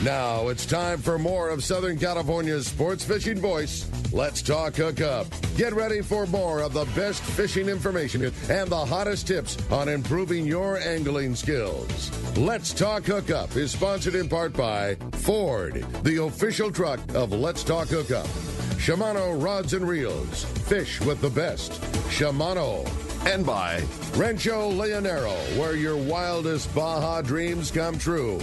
Now it's time for more of Southern California's sports fishing voice. Let's talk Hookup. Get ready for more of the best fishing information and the hottest tips on improving your angling skills. Let's Talk Hookup is sponsored in part by Ford, the official truck of Let's Talk Hookup. Shimano Rods and Reels. Fish with the best. Shimano. And by Rancho Leonero, where your wildest Baja dreams come true.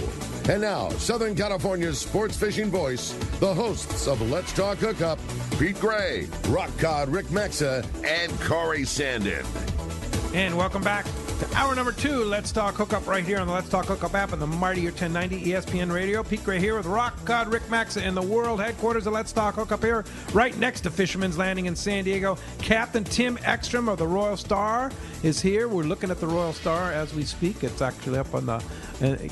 And now, Southern California's sports fishing voice, the hosts of Let's Talk Hookup, Pete Gray, Rock Cod Rick Maxa, and Corey Sandin. And welcome back to hour number 2, Let's Talk Hookup, right here on the Let's Talk Hookup app and the mightier 1090 ESPN Radio. Pete Gray here with Rock God Rick Maxa in the world headquarters of Let's Talk Hookup here, right next to Fisherman's Landing in San Diego. Captain Tim Ekstrom of the Royal Star is here. We're looking at the Royal Star as we speak. It's actually up on the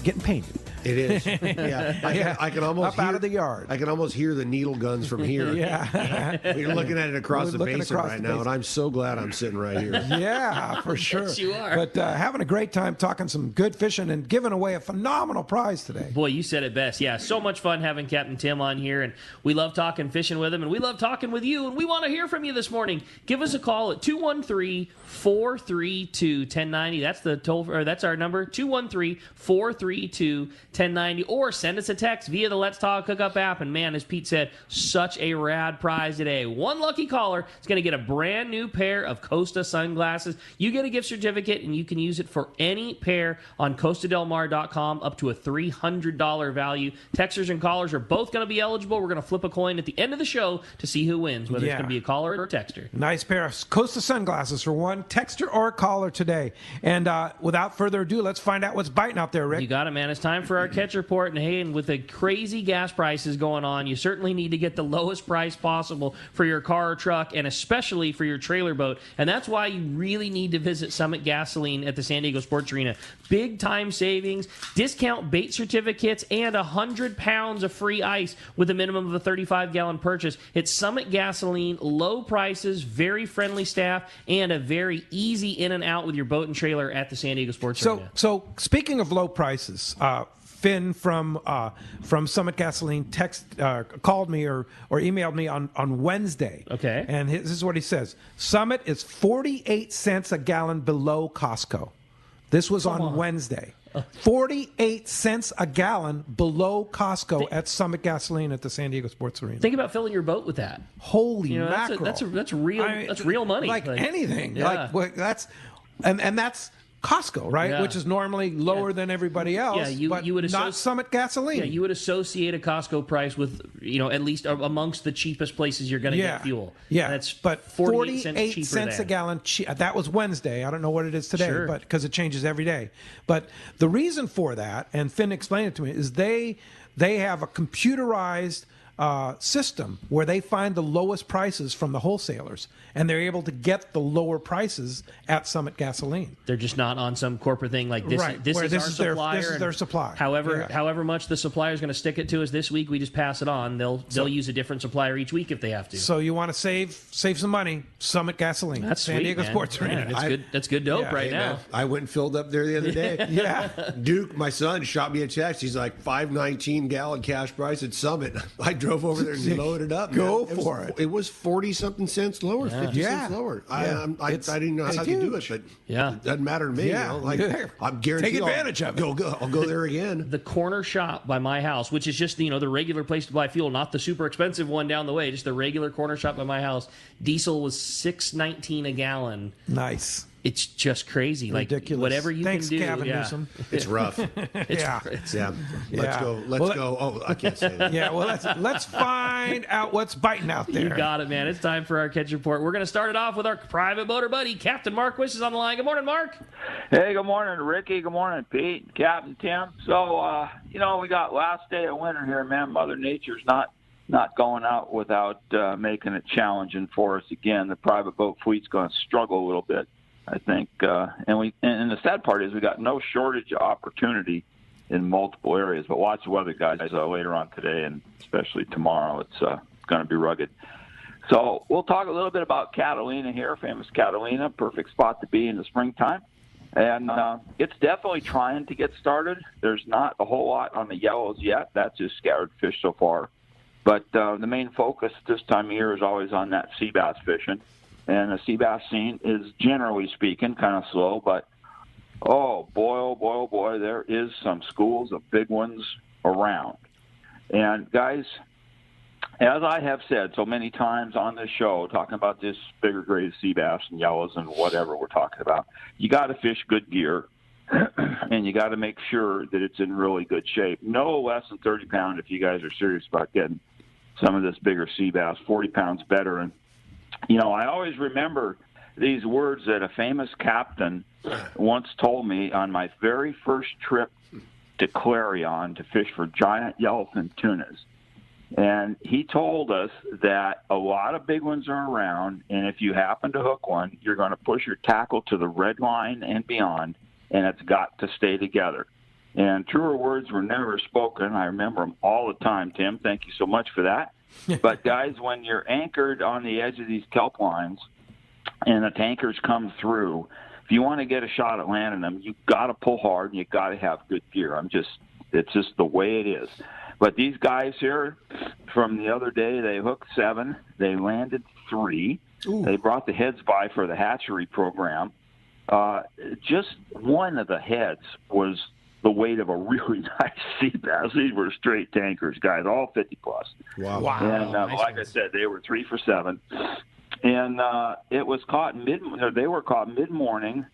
getting painted. It is. Yeah. I can almost up out of the yard. I can almost hear the needle guns from here. Yeah. We're looking at it across the basin right now, and I'm so glad I'm sitting right here. Yeah, for sure. Yes, you are. But having a great time talking some good fishing and giving away a phenomenal prize today. Boy, you said it best. Yeah, so much fun having Captain Tim on here, and we love talking fishing with him, and we love talking with you, and we want to hear from you this morning. Give us a call at 213-432-1090. That's our number, 213-432-1090, or send us a text via the Let's Talk Hookup app. And man, as Pete said, such a rad prize today. One lucky caller is going to get a brand new pair of Costa sunglasses. You get a gift certificate, and you can use it for any pair on CostaDelMar.com, up to a $300 value. Texters and callers are both going to be eligible. We're going to flip a coin at the end of the show to see who wins, whether it's going to be a caller or a texter. Nice pair of Costa sunglasses for one texter or a caller today. And without further ado, let's find out what's biting out there, Rick. You got it, man. It's time for our catch report. And hey, and with the crazy gas prices going on, you certainly need to get the lowest price possible for your car or truck, and especially for your trailer boat. And that's why you really need to visit Summit Gasoline at the San Diego Sports Arena. Big time savings, discount bait certificates, and 100 pounds of free ice with a minimum of a 35-gallon purchase. It's Summit Gasoline, low prices, very friendly staff, and a very easy in and out with your boat and trailer at the San Diego Sports Arena. So speaking of low prices, Finn from Summit Gasoline called me or emailed me on Wednesday. Okay. And this is what he says. Summit is 48 cents a gallon below Costco. This was on Wednesday. 48 cents a gallon below Costco at Summit Gasoline at the San Diego Sports Arena. Think about filling your boat with that. Holy mackerel. That's real. That's real money. Like anything. Yeah. That's Costco, right? Yeah. Which is normally lower than everybody else. Yeah, you would not Summit Gasoline. Yeah, you would associate a Costco price with, at least amongst the cheapest places you're going to get fuel. Yeah, that's 48 cents a gallon. That was Wednesday. I don't know what it is today, but because it changes every day. But the reason for that, and Finn explained it to me, is they have a computerized system where they find the lowest prices from the wholesalers, and they're able to get the lower prices at Summit Gasoline. They're just not on some corporate thing like this. Right. This is our supplier. This is their supply. However much the supplier is going to stick it to us this week, we just pass it on. They'll use a different supplier each week if they have to. So you want to save some money? Summit Gasoline. That's San sweet, Diego man. Sports Arena. Yeah, that's good dope right now. Man, I went and filled up there the other day. Yeah. Duke, my son, shot me a text. He's like, $5.19 gallon cash price at Summit. I drove over there and loaded up. Go for it. It was 40-something cents lower, 50 cents lower. I didn't know how to do it, but it doesn't matter to me. Yeah. I'm guaranteed. Take advantage of it. I'll go there again. The corner shop by my house, which is just the regular place to buy fuel, not the super expensive one down the way, just the regular corner shop by my house. Diesel was $6.19 a gallon. Nice. It's just crazy. Ridiculous. Like whatever you Thanks, can do. Gavin Newsom. It's rough. Let's go. Let's go. Oh, I can't say that. Yeah. Well, let's find out what's biting out there. You got it, man. It's time for our catch report. We're going to start it off with our private boater buddy, Captain Mark Wish is on the line. Good morning, Mark. Hey, good morning, Ricky. Good morning, Pete, Captain Tim. So, we got last day of winter here, man. Mother Nature's not going out without making it challenging for us again. The private boat fleet's going to struggle a little bit, I think. And the sad part is we got no shortage of opportunity in multiple areas. But watch the weather, guys, later on today and especially tomorrow. It's going to be rugged. So we'll talk a little bit about Catalina here, famous Catalina, perfect spot to be in the springtime. And it's definitely trying to get started. There's not a whole lot on the yellows yet. That's just scattered fish so far. But the main focus this time of year is always on that sea bass fishing. And the sea bass scene is, generally speaking, kind of slow. But, oh, boy, there is some schools of big ones around. And, guys, as I have said so many times on this show, talking about this bigger grade sea bass and yellows and whatever we're talking about, you got to fish good gear, and you got to make sure that it's in really good shape. No less than 30 pound if you guys are serious about getting some of this bigger sea bass, 40 pounds better. And, you know, I always remember these words that a famous captain once told me on my very first trip to Clarion to fish for giant yellowfin tunas. And he told us that a lot of big ones are around, and if you happen to hook one, you're going to push your tackle to the red line and beyond, and it's got to stay together. And truer words were never spoken. I remember them all the time, Tim. Thank you so much for that. But, guys, when you're anchored on the edge of these kelp lines and the tankers come through, if you want to get a shot at landing them, you've got to pull hard and you've got to have good gear. It's just the way it is. But these guys here from the other day, they hooked 7. They landed 3. Ooh. They brought the heads by for the hatchery program. Just one of the heads was the weight of a really nice sea bass. These were straight tankers, guys, all 50 plus. Wow. And nice like I said, they were 3 for 7. And it was caught they were caught mid-morning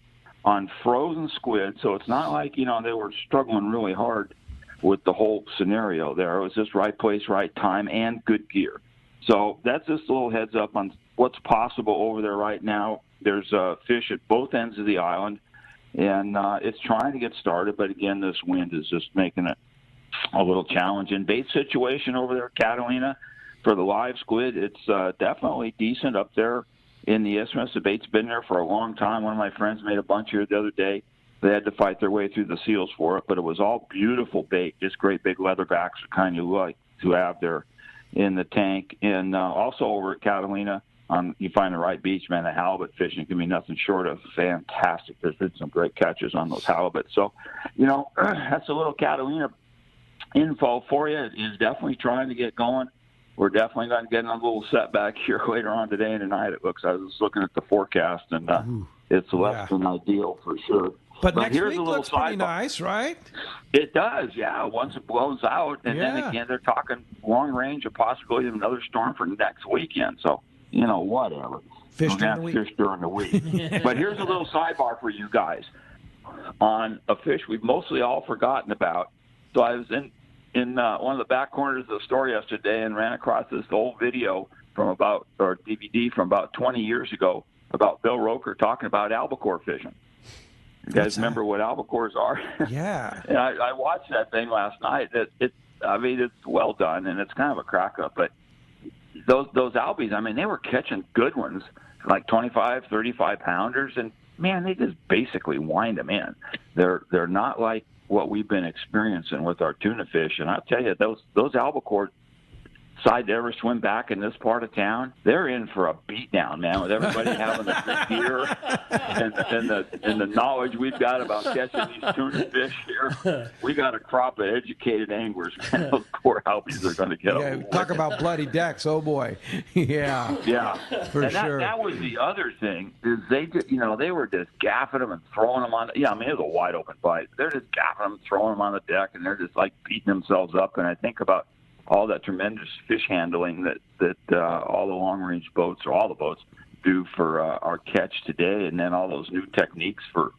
on frozen squid. So it's not like, you know, they were struggling really hard with the whole scenario there. It was just right place, right time, and good gear. So that's just a little heads up on what's possible over there right now. There's fish at both ends of the island, and it's trying to get started. But, again, this wind is just making it a little challenging. Bait situation over there at Catalina for the live squid, it's definitely decent up there in the isthmus. The bait's been there for a long time. One of my friends made a bunch here the other day. They had to fight their way through the seals for it, but it was all beautiful bait, just great big leatherbacks, the kind you like to have there in the tank. And also over at Catalina, you find the right beach, man, the halibut fishing can be nothing short of fantastic. There's been some great catches on those halibut. So, you know, that's a little Catalina info for you. It is definitely trying to get going. We're definitely going to get a little setback here later on today and tonight. It looks, I was looking at the forecast, and it's less than ideal for sure. But next week looks pretty nice, right? It does, yeah. Once it blows out, and then again, they're talking long range, a possibility of another storm for next weekend. So, you know, whatever. Fish during the week. Fish during the week. But here's a little sidebar for you guys on a fish we've mostly all forgotten about. So I was in one of the back corners of the store yesterday and ran across this old video DVD from about 20 years ago about Bill Roker talking about albacore fishing. You guys remember what albacores are? Yeah. And I watched that thing last night. It's well done, and it's kind of a crack-up. But those albies, I mean, they were catching good ones, like 25, 35-pounders, and, man, they just basically wind them in. They're not like what we've been experiencing with our tuna fish. And I'll tell you, those albacore decide to ever swim back in this part of town, they're in for a beatdown, man, with everybody having the good gear and the knowledge we've got about catching these tuna fish here. We got a crop of educated anglers, man. Those poor albies are going to get a talk about bloody decks, oh boy. Yeah. Yeah. For sure. That was the other thing, is they were just gaffing them and throwing them on. Yeah, I mean, it was a wide open bite. They're just gaffing them, throwing them on the deck, and they're just like beating themselves up. And I think about all that tremendous fish handling that all the long-range boats, or all the boats, do for our catch today, and then all those new techniques for,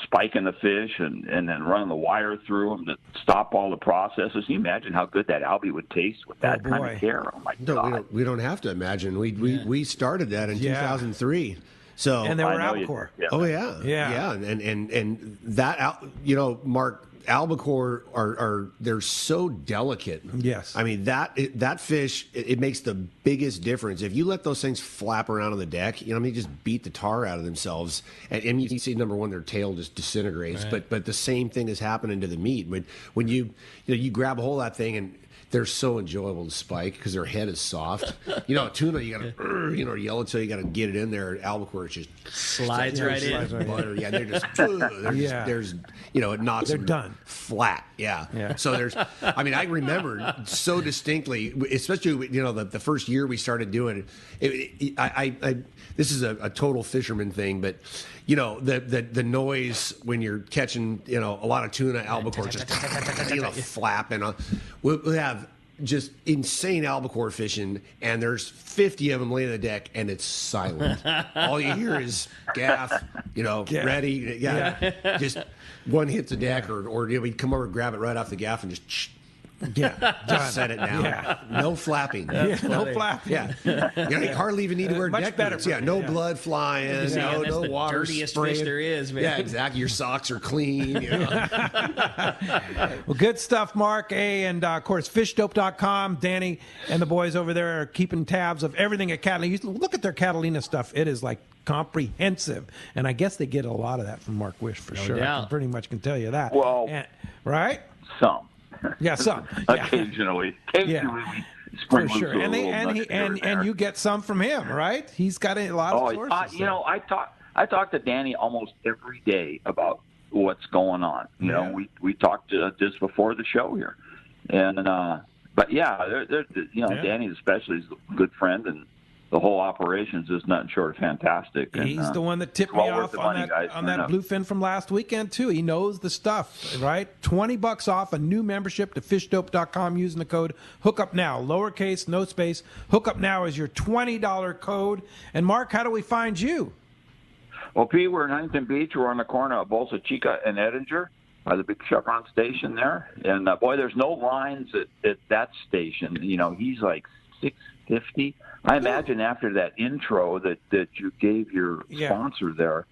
spiking the fish and then running the wire through them to stop all the processes. Can you imagine how good that albie would taste with that kind of care? Oh, my God. We don't have to imagine. We started that in 2003. So, and they were albacore. Oh, yeah. And that, Mark, albacore they're so delicate. Yes. I mean, that fish, it makes the biggest difference. If you let those things flap around on the deck, just beat the tar out of themselves. And you see, number one, their tail just disintegrates. Right. But the same thing is happening to the meat. When you grab a hold of that thing, and they're so enjoyable to spike because their head is soft. Tuna, you got to, yellowtail, you got to get it in there. Albacore, it just slides right in. Butter. Yeah, they're just, it knocks them done flat. Yeah. So I remember so distinctly, especially, the first year we started doing it. This is a total fisherman thing, but the noise when you're catching, a lot of tuna, albacore, just flapping. We'll have just insane albacore fishing, and there's 50 of them laying on the deck, and it's silent. All you hear is gaff, ready. Yeah. Just one hits the deck, or we'd come over and grab it right off the gaff and just just set it down. Yeah. No flapping. No flapping. Yeah. You hardly even need to wear much deck better boots. No blood flying. No the water dirtiest spraying. fish there is, man. Yeah, exactly. Your socks are clean. Well, good stuff, Mark. And, of course, fishdope.com. Danny and the boys over there are keeping tabs of everything at Catalina. Look at their Catalina stuff. It is like comprehensive. And I guess they get a lot of that from Mark Wish for sure. doubt. I can pretty much can tell you that. Well, right? Some. Yeah, some. Occasionally. Yeah. We sprinkle for sure. And you get some from him, right? He's got a lot of sources. I talk to Danny almost every day about what's going on. We talked just before the show here, and but Danny especially is a good friend, and the whole operation is just nothing short of fantastic. He's the one that tipped me off on that bluefin from last weekend, too. He knows the stuff, right? $20 off a new membership to fishdope.com using the code HOOKUPNOW. Lowercase, no space. HOOKUPNOW is your $20 code. And, Mark, how do we find you? Well, Pete, we're in Huntington Beach. We're on the corner of Bolsa Chica and Edinger by the big Chevron station there. And, boy, there's no lines at that station. He's like 650. I imagine after that intro that you gave your sponsor there,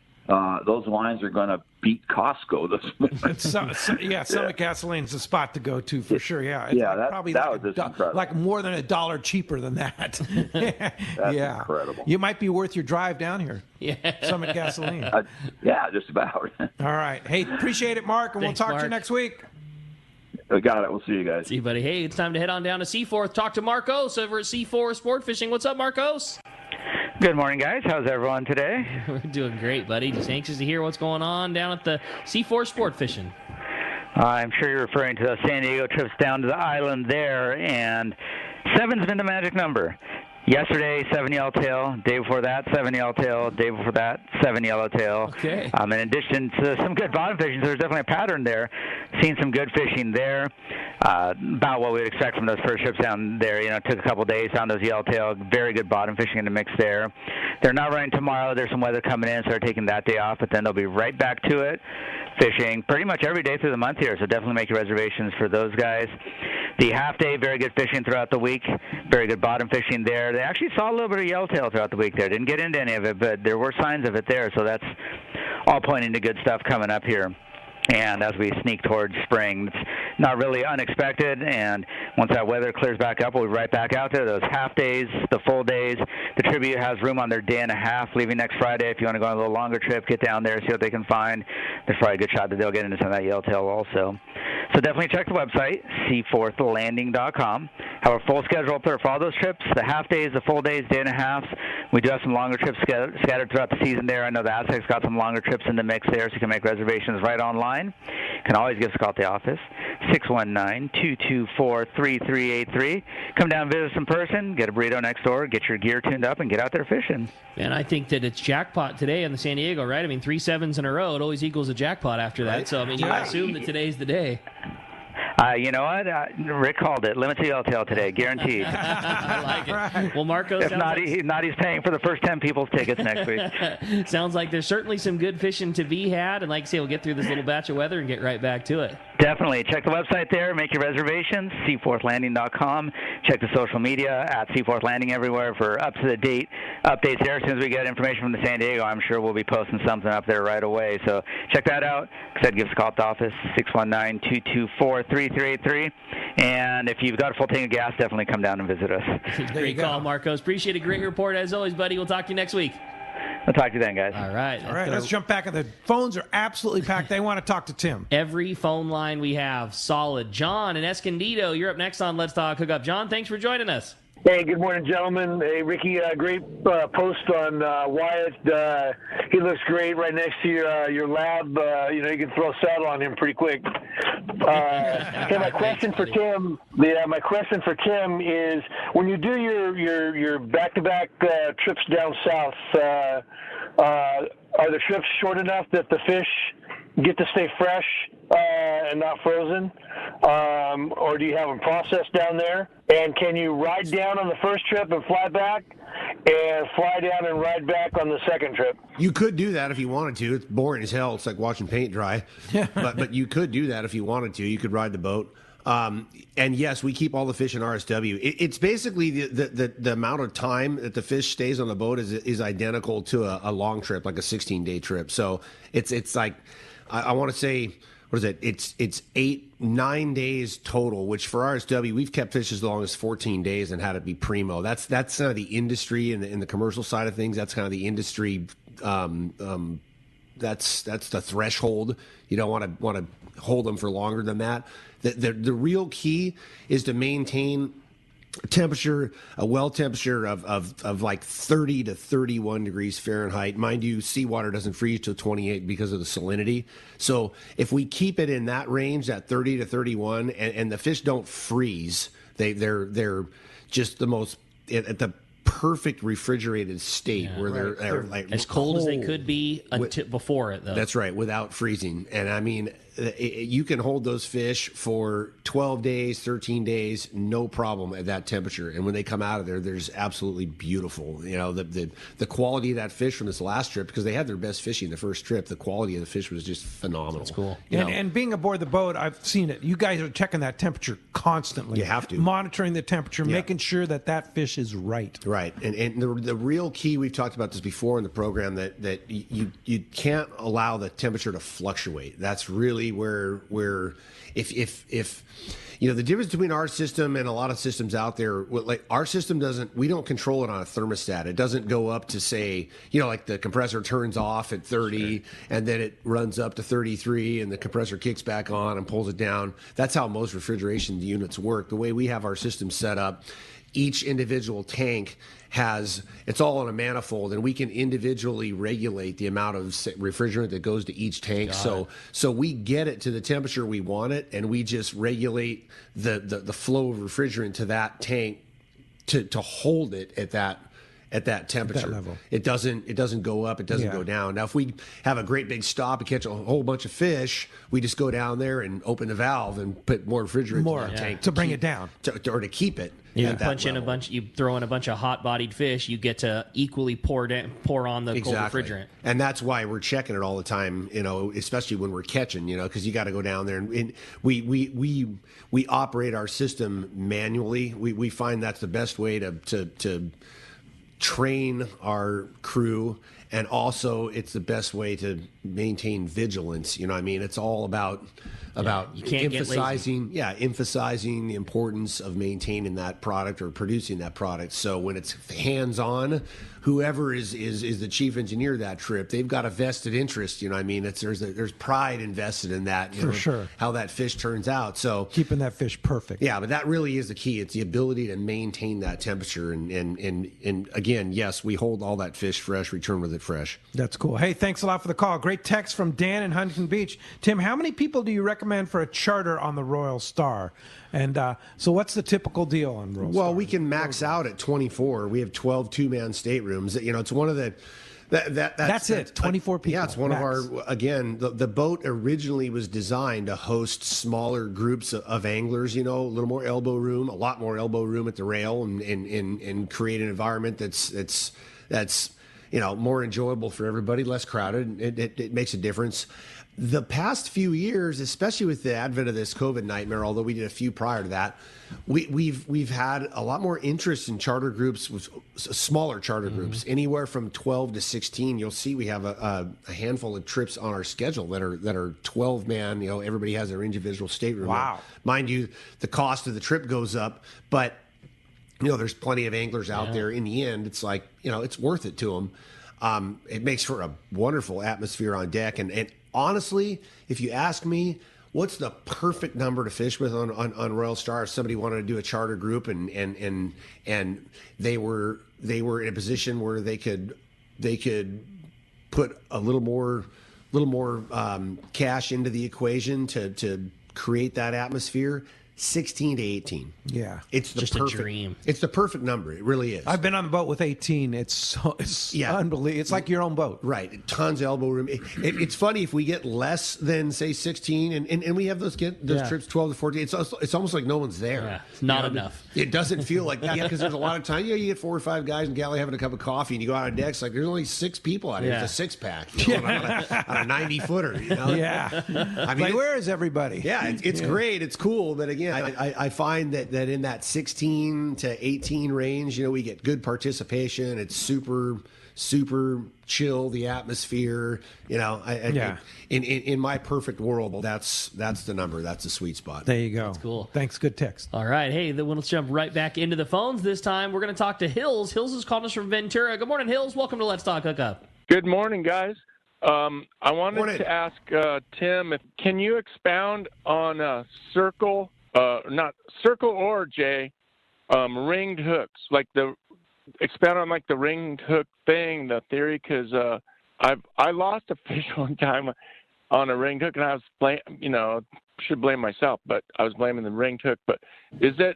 those lines are going to beat Costco this morning. Summit Gasoline's the spot to go to for sure. Yeah, that probably was incredible. Like more than $1 cheaper than that. That's incredible. You might be worth your drive down here. Yeah, Summit Gasoline. Just about. All right. Hey, appreciate it, Mark, and Thanks, we'll talk Mark. to you next week. I got it. We'll see you guys. See you, buddy. Hey, it's time to head on down to Seaforth. Talk to Marcos over at C4 Sport Fishing. What's up, Marcos? Good morning, guys. How's everyone today? We're doing great, buddy. Just anxious to hear what's going on down at the C4 Sport Fishing. I'm sure you're referring to the San Diego trips down to the island there, and 7's been the magic number. Yesterday, 7 yellowtail. Day before that, 7 yellowtail. Day before that, 7 yellowtail. Okay. In addition to some good bottom fishing, so there's definitely a pattern there. Seen some good fishing there. About what we'd expect from those first trips down there. Took a couple days on those yellowtail. Very good bottom fishing in the mix there. They're not running tomorrow. There's some weather coming in, so they're taking that day off, but then they'll be right back to it. Fishing pretty much every day through the month here, so definitely make your reservations for those guys. The half day, very good fishing throughout the week. Very good bottom fishing there. They actually saw a little bit of yellowtail throughout the week there. Didn't get into any of it, but there were signs of it there, so that's all pointing to good stuff coming up here. And as we sneak towards spring, it's not really unexpected. And once that weather clears back up, we'll be right back out there. Those half days, the full days. The Tribute has room on their day and a half leaving next Friday. If you want to go on a little longer trip, get down there, see what they can find. There's probably a good shot that they'll get into some of that yellowtail also. So definitely check the website, seaforthlanding.com. Have a full schedule up there for all those trips, the half days, the full days, day and a half. We do have some longer trips scattered throughout the season there. I know the Aztecs got some longer trips in the mix there, so you can make reservations right online. You can always give us a call at the office, 619-224-3383. Come down and visit us in person, get a burrito next door, get your gear tuned up, and get out there fishing. Man, I think that it's jackpot today in the San Diego, right? I mean, 3 7s in a row, it always equals a jackpot after that. So, I mean, you assume that today's the day. You know what? Rick called it. Limited yellowtail today, guaranteed. I like it. Well, Marco, if not, he's paying for the first 10 people's tickets next week. Sounds like there's certainly some good fishing to be had, and like I say, we'll get through this little batch of weather and get right back to it. Definitely. Check the website there. Make your reservations, seaforthlanding.com. Check the social media at Seaforth Landing everywhere for up-to-the-date updates there. As soon as we get information from the San Diego, I'm sure we'll be posting something up there right away. So check that out. Like I said, give us a call at the office, 619-224-3383. And if you've got a full tank of gas, definitely come down and visit us. Great call, Marcos. Appreciate a great report as always, buddy. We'll talk to you next week. I'll talk to you then, guys. All right. All right, let's jump back. The phones are absolutely packed. They want to talk to Tim. Every phone line we have, solid. John in Escondido, you're up next on Let's Talk Hookup. John, thanks for joining us. Hey, good morning, gentlemen. Hey, Ricky, great post on Wyatt. He looks great right next to your lab. You can throw a saddle on him pretty quick. Hey, my question for Tim. My question for Tim is: when you do your back-to-back trips down south, are the trips short enough that the fish get to stay fresh and not frozen, or do you have them processed down there? And can you ride down on the first trip and fly back, and fly down and ride back on the second trip? You could do that if you wanted to. It's boring as hell. It's like watching paint dry. but you could do that if you wanted to. You could ride the boat. And yes, we keep all the fish in RSW. It's basically the amount of time that the fish stays on the boat is identical to a long trip, like a 16-day trip. So it's like, I want to say, what is it? It's 9 days total, which for RSW, we've kept fish as long as 14 days and had it be primo. That's kind of the industry in the commercial side of things. That's kind of the industry. That's the threshold. You don't want to hold them for longer than that. The real key is to maintain a well temperature of like 30 to 31 degrees Fahrenheit. Mind you, seawater doesn't freeze till 28 because of the salinity. So if we keep it in that range, that 30 to 31, and the fish don't freeze, they're just the most at the perfect refrigerated state where they're like as cold as they could be before it, though. That's right, without freezing. And I mean, you can hold those fish for 12 days, 13 days, no problem at that temperature. And when they come out of there, there's absolutely beautiful. The quality of that fish from this last trip, because they had their best fishing the first trip, the quality of the fish was just phenomenal. That's cool. And being aboard the boat, I've seen it. You guys are checking that temperature constantly. You have to. Monitoring the temperature, making sure that fish is right. Right. And the real key, we've talked about this before in the program, that you can't allow the temperature to fluctuate. That's really where if the difference between our system and a lot of systems out there, like our system we don't control it on a thermostat. It doesn't go up to say, like the compressor turns off at 30 and then it runs up to 33 and the compressor kicks back on and pulls it down. That's how most refrigeration units work. The way we have our system set up, each individual tank it's all on a manifold, and we can individually regulate the amount of refrigerant that goes to each tank. So we get it to the temperature we want it, and we just regulate the flow of refrigerant to that tank to hold it at that temperature. That level. It doesn't go up, it doesn't go down. Now if we have a great big stop and catch a whole bunch of fish, we just go down there and open the valve and put more refrigerant in the tank to bring it down. Or to keep it. You you throw in a bunch of hot-bodied fish, you get to equally pour on the cold refrigerant. And that's why we're checking it all the time, especially when we're catching, because you got to go down there and we operate our system manually. We find that's the best way to train our crew, and also it's the best way to maintain vigilance. It's all about you can't emphasizing the importance of maintaining that product or producing that product. So when it's hands-on, whoever is the chief engineer of that trip, they've got a vested interest. There's pride invested in that. For sure. How that fish turns out. So keeping that fish perfect. Yeah, but that really is the key. It's the ability to maintain that temperature. And again, yes, we hold all that fish fresh, return with it fresh. That's cool. Hey, thanks a lot for the call. Great text from Dan in Huntington Beach. Tim, how many people do you recommend for a charter on the Royal Star? And so what's the typical deal on Royal Star? Well, we can max out at 24. We have 12 two-man staterooms. It's one of the... That's it. 24 people. Yeah, it's one max. of our, again, the boat originally was designed to host smaller groups of anglers, a little more elbow room, a lot more elbow room at the rail, and create an environment that's more enjoyable for everybody, less crowded. It makes a difference. The past few years, especially with the advent of this COVID nightmare, although we did a few prior to that, we've had a lot more interest in charter groups, with smaller charter groups, anywhere from 12 to 16. You'll see we have a handful of trips on our schedule that are 12-man. Everybody has their individual stateroom. Wow. Mind you, the cost of the trip goes up, but there's plenty of anglers out there. In the end, it's like it's worth it to them. It makes for a wonderful atmosphere on deck. And honestly, if you ask me, what's the perfect number to fish with on Royal Star? If somebody wanted to do a charter group and they were in a position where they could put a little more cash into the equation to create that atmosphere. 16 to 18. Yeah. It's the Just perfect a dream. It's the perfect number. It really is. I've been on the boat with 18. It's unbelievable. It's like your own boat. Right. Tons of elbow room. It's funny if we get less than, say, 16, and we have those trips 12 to 14. It's almost like no one's there. Yeah, not enough. It doesn't feel like that because there's a lot of time. You get 4 or 5 guys and galley having a cup of coffee, and you go out on deck. It's like there's only 6 people out here. Yeah. It's a 6-pack on a 90-footer. You know? Yeah. I mean, like, where is everybody? Yeah, it's great. It's cool. But again, I find that in that 16 to 18 range, we get good participation. It's super chill, the atmosphere. In my perfect world, that's the number. That's the sweet spot. There you go. That's cool. Thanks. Good text. All right. Hey, then let's jump right back into the phones. This time we're going to talk to Hills. Hills is calling us from Ventura. Good morning, Hills. Welcome to Let's Talk Hookup. Good morning, guys. I wanted to ask Tim, can you expound on circle, not circle or J, ringed hooks, expound on the ringed hook thing, the theory, because I lost a fish one time on a ringed hook, and I was should blame myself, but I was blaming the ringed hook. But is that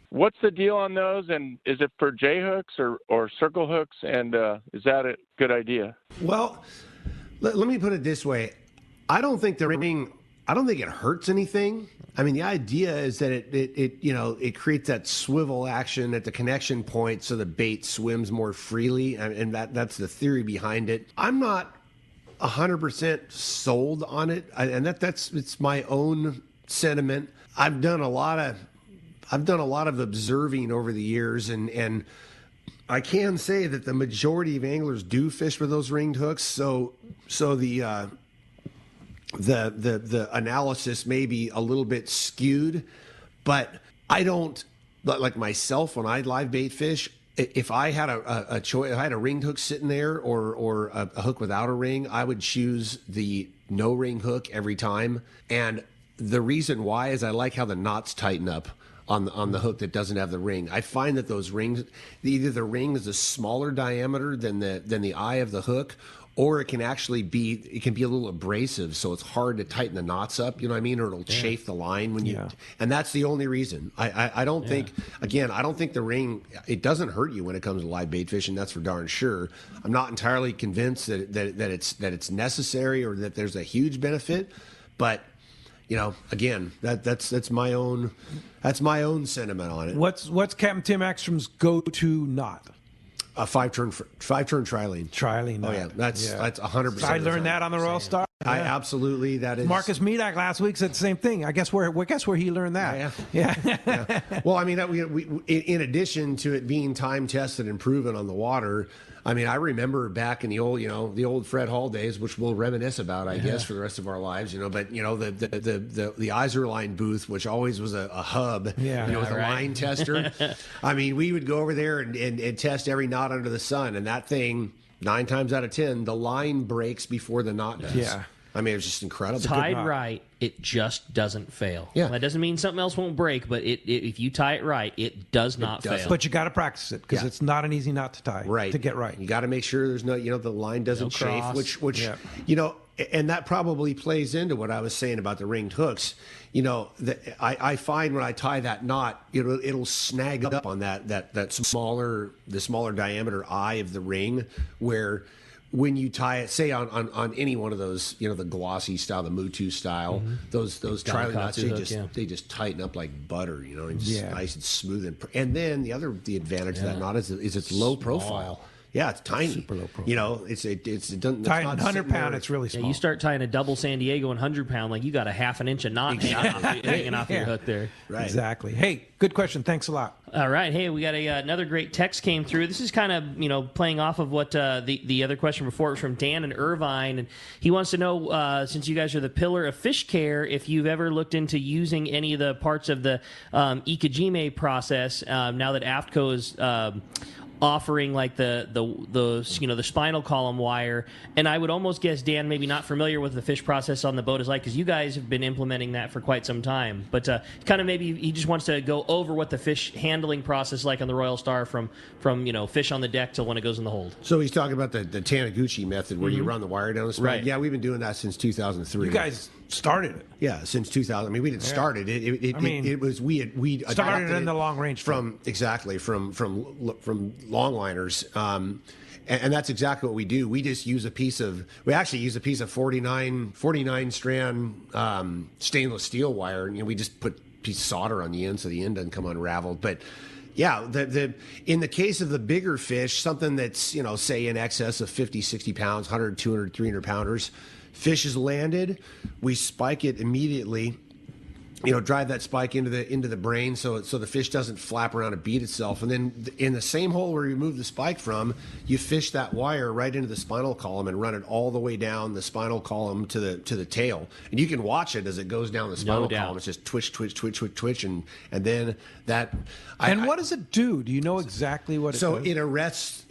what's the deal on those, and is it for J hooks or circle hooks, and is that a good idea? Well, let me put it this way. I don't think it hurts anything. I mean, the idea is that it creates that swivel action at the connection point so the bait swims more freely, and that's the theory behind it. I'm not 100% sold on it, and it's my own sentiment. I've done a lot of observing over the years, and I can say that the majority of anglers do fish with those ringed hooks. So the analysis may be a little bit skewed, but I don't, like myself, when I live bait fish, if I had a choice, if I had a ringed hook sitting there or a hook without a ring, I would choose the no ring hook every time. And the reason why is I like how the knots tighten up on the hook that doesn't have the ring. I find that those rings, either the ring is a smaller diameter than the eye of the hook, or it can be a little abrasive, so it's hard to tighten the knots up, you know what I mean? Or it'll chafe the line and that's the only reason. I don't think, again, I don't think the ring, it doesn't hurt you when it comes to live bait fishing, that's for darn sure. I'm not entirely convinced that it's necessary or that there's a huge benefit, but again, that's my own sentiment on it. What's Captain Tim Ekstrom's go-to knot? A five-turn trilene. Trilene. Oh yeah, that's 100%. I learned that on the Royal Star. I absolutely, that is. Marcus Medak last week said the same thing. I guess where he learned that. Yeah. Well, I mean, we in addition to it being time tested and proven on the water, I mean, I remember back in the old Fred Hall days, which we'll reminisce about, I guess, for the rest of our lives. But the Iserline booth, which always was a hub, with a line tester. I mean, we would go over there and test every knot under the sun, and that thing, 9 times out of 10, the line breaks before the knot does. Yeah. I mean, it was just incredible. Tied right, it just doesn't fail. Yeah. That doesn't mean something else won't break, but if you tie it right, it does not fail. But you got to practice it because it's not an easy knot to tie. Right. To get right. You got to make sure there's no, the line doesn't chafe, which and that probably plays into what I was saying about the ringed hooks. I find when I tie that knot, it'll snag up on that smaller diameter eye of the ring, where when you tie it, say on any one of those, the glossy style, the Mutu style, those trilene knots, they just tighten up like butter, and just nice and smooth. And then the advantage of that knot is it's low profile. Yeah, it's tiny. Super low profile. It doesn't. Tying 100 pound, it's really small. You start tying a double San Diego 100 pound, like you got a half an inch of knot hanging off your hook there. Right. Exactly. Hey, good question. Thanks a lot. All right. Hey, we got another great text came through. This is kind of, playing off of what the other question before was from Dan in Irvine. And he wants to know, since you guys are the pillar of fish care, if you've ever looked into using any of the parts of the Ikejime process now that AFTCO is offering like the spinal column wire. And I would almost guess Dan maybe not familiar with the fish process on the boat is like, because you guys have been implementing that for quite some time. But kind of maybe he just wants to go over what the fish handling process is like on the Royal Star from fish on the deck till when it goes in the hold. So he's talking about the Taniguchi method where you run the wire down the spine. Right. Yeah, we've been doing that since 2003. You guys started it. Yeah, since 2000. I mean, we didn't start it. We started in the long range from longliners. And that's exactly what we do. We just use we actually use a piece of 49 strand stainless steel wire, and we just put a piece of solder on the end so the end doesn't come unraveled. But yeah, in the case of the bigger fish, something that's say in excess of 50, 60 pounds, 100, 200, 300 pounders, fish is landed, we spike it immediately. Drive that spike into the brain so the fish doesn't flap around and beat itself. And then in the same hole where you remove the spike from, you fish that wire right into the spinal column and run it all the way down the spinal column to the tail. And you can watch it as it goes down the spinal column. It's just twitch, twitch, twitch, twitch, twitch, and then that. What does it do? Do you know exactly what it does? So it arrests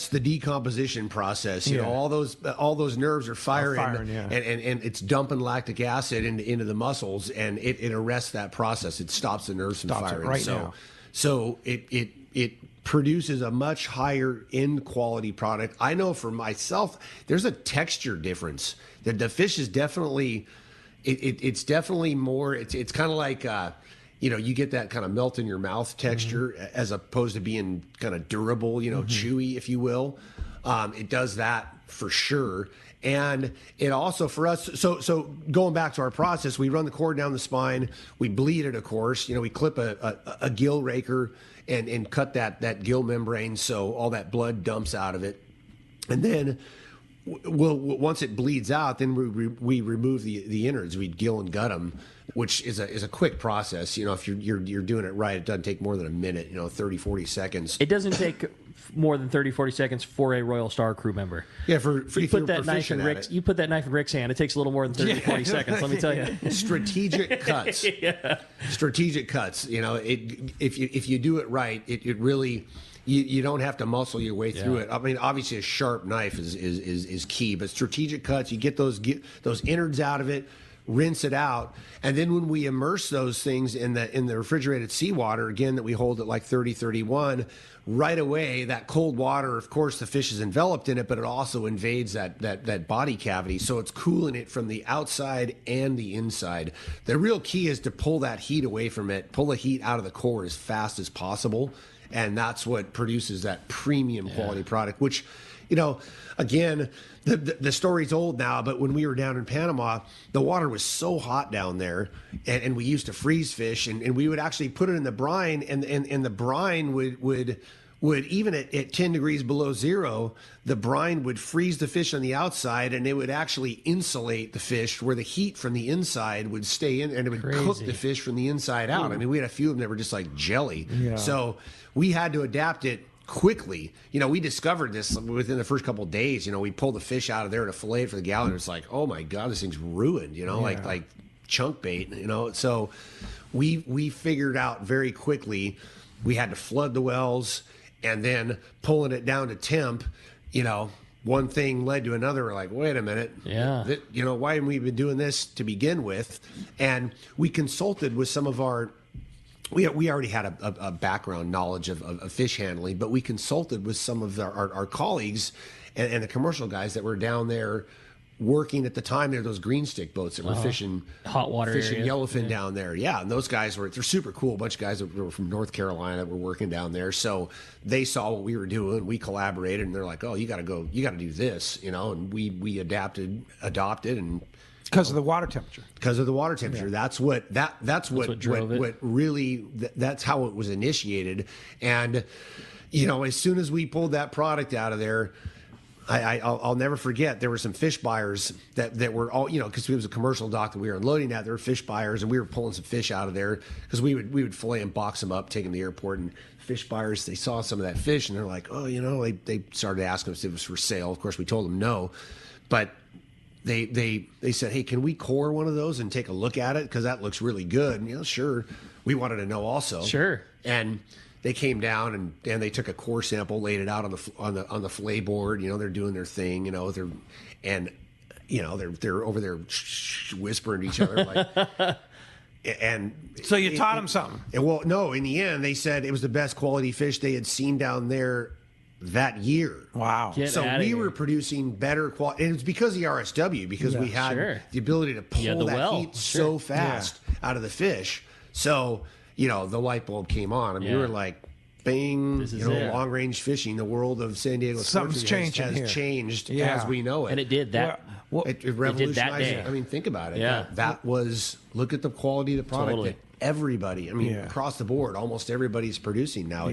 the decomposition process. All those nerves are firing, and it's dumping lactic acid into the muscles. And it arrests that process. It stops the nerves from firing. So it produces a much higher end quality product. I know for myself, there's a texture difference. The fish is definitely, it's definitely more. It's kind of like you get that kind of melt in your mouth texture as opposed to being kind of durable, chewy, if you will. It does that for sure. And it also for us, so going back to our process, we run the cord down the spine, we bleed it, of course. We clip a gill raker and cut that gill membrane so all that blood dumps out of it. And then once it bleeds out, then we remove the innards. We gill and gut them, which is a quick process. If you're doing it right, it doesn't take more than a minute, 30, 40 seconds. It doesn't take more than 30, 40 seconds for a Royal Star crew member. Yeah, you put that knife in Rick's hand, it takes a little more than 30, 40 seconds, let me tell you. Strategic cuts. Strategic cuts. If you do it right, it really... You don't have to muscle your way through it. I mean, obviously, a sharp knife is key, but strategic cuts, you get those innards out of it, rinse it out, and then when we immerse those things in the refrigerated seawater, again, that we hold at like 30, 31, right away, that cold water, of course, the fish is enveloped in it, but it also invades that body cavity, so it's cooling it from the outside and the inside. The real key is to pull that heat away from it, pull the heat out of the core as fast as possible. And that's what produces that premium quality product, which, again, the story's old now, but when we were down in Panama, the water was so hot down there, and we used to freeze fish, and we would actually put it in the brine, and the brine would even at 10 degrees below zero, the brine would freeze the fish on the outside, and it would actually insulate the fish where the heat from the inside would stay in, and it would cook the fish from the inside out. I mean, we had a few of them that were just like jelly. Yeah. So we had to adapt it quickly. We discovered this within the first couple of days. We pulled the fish out of there to fillet it for the gallon. It's like, oh my God, this thing's ruined, like chunk bait, So we figured out very quickly we had to flood the wells. And then pulling it down to temp, one thing led to another. We're like, wait a minute. Yeah. Why haven't we been doing this to begin with? And we consulted with some of our, we already had a background knowledge of fish handling, but we consulted with some of our colleagues and the commercial guys that were down there working at the time. There were those green stick boats that were fishing hot water, fishing yellowfin down there. Yeah, and those guys they're super cool. A bunch of guys that were from North Carolina that were working down there. So they saw what we were doing. We collaborated, and they're like, "Oh, you got to do this," And we adopted, and because of the water temperature. Because of the water temperature. Yeah. That's what drove it. What really that's how it was initiated. And as soon as we pulled that product out of there, I'll never forget, there were some fish buyers that were all, because it was a commercial dock that we were unloading at. There were fish buyers, and we were pulling some fish out of there because we would fillet and box them up, take them to the airport. And fish buyers, they saw some of that fish, and they're like, oh, they started asking us if it was for sale. Of course, we told them no. But they said, hey, can we core one of those and take a look at it? Because that looks really good. And, sure. We wanted to know also. Sure. And they came down and they took a core sample, laid it out on the fillet board. They're doing their thing. They're over there whispering to each other like. And so you taught them something. Well, no. In the end, they said it was the best quality fish they had seen down there that year. Wow! So we were producing better quality, and it's because of the RSW, because we had the ability to pull that heat so fast out of the fish. So the light bulb came on. I mean, we were like, bing! Long range fishing, the world of San Diego something's changing has changed as we know it, and it did that. It revolutionized it. I mean, think about it. Yeah. That was, look at the quality of the product that everybody, across the board, almost everybody's producing now.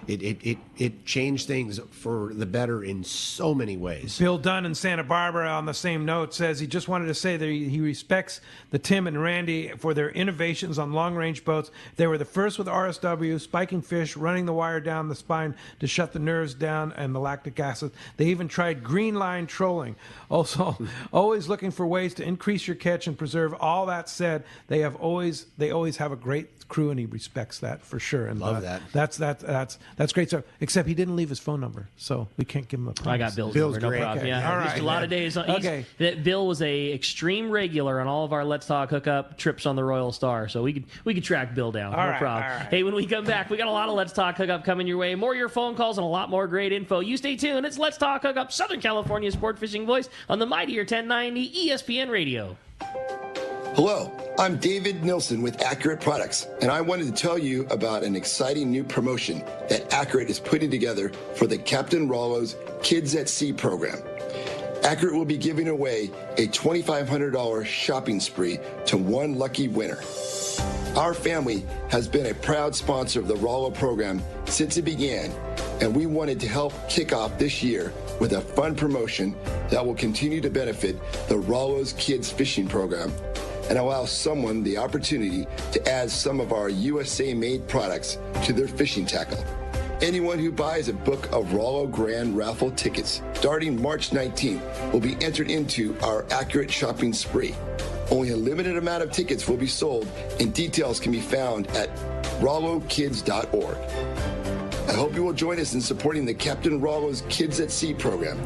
It changed things for the better in so many ways. Bill Dunn in Santa Barbara, on the same note, says he just wanted to say that he respects the Tim and Randy for their innovations on long-range boats. They were the first with RSW, spiking fish, running the wire down the spine to shut the nerves down and the lactic acid. They even tried green line trolling. Also, always looking for ways to increase your catch and preserve. All that said, they always have a great crew, and he respects that for sure. And love that. That's great. So, except he didn't leave his phone number, so we can't give him a promise. I got Bill's number, great. No problem. Okay. Yeah, All right. just a lot of days. That Bill was a extreme regular on all of our Let's Talk Hookup trips on the Royal Star, so we could track Bill down. No problem. All right. Hey, when we come back, we got a lot of Let's Talk Hookup coming your way. More of your phone calls and a lot more great info. You stay tuned. It's Let's Talk Hookup, Southern California sport fishing voice on the mightier 1090 ESPN Radio. Hello, I'm David Nilsson with Accurate Products, and I wanted to tell you about an exciting new promotion that Accurate is putting together for the Captain Rollo's Kids at Sea program. Accurate will be giving away a $2,500 shopping spree to one lucky winner. Our family has been a proud sponsor of the Rollo program since it began, and we wanted to help kick off this year with a fun promotion that will continue to benefit the Rollo's Kids Fishing Program and allow someone the opportunity to add some of our USA-made products to their fishing tackle. Anyone who buys a book of Rollo Grand Raffle tickets starting March 19th will be entered into our Accurate Shopping Spree. Only a limited amount of tickets will be sold, and details can be found at rollokids.org. I hope you will join us in supporting the Captain Rollo's Kids at Sea program.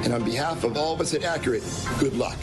And on behalf of all of us at Accurate, good luck.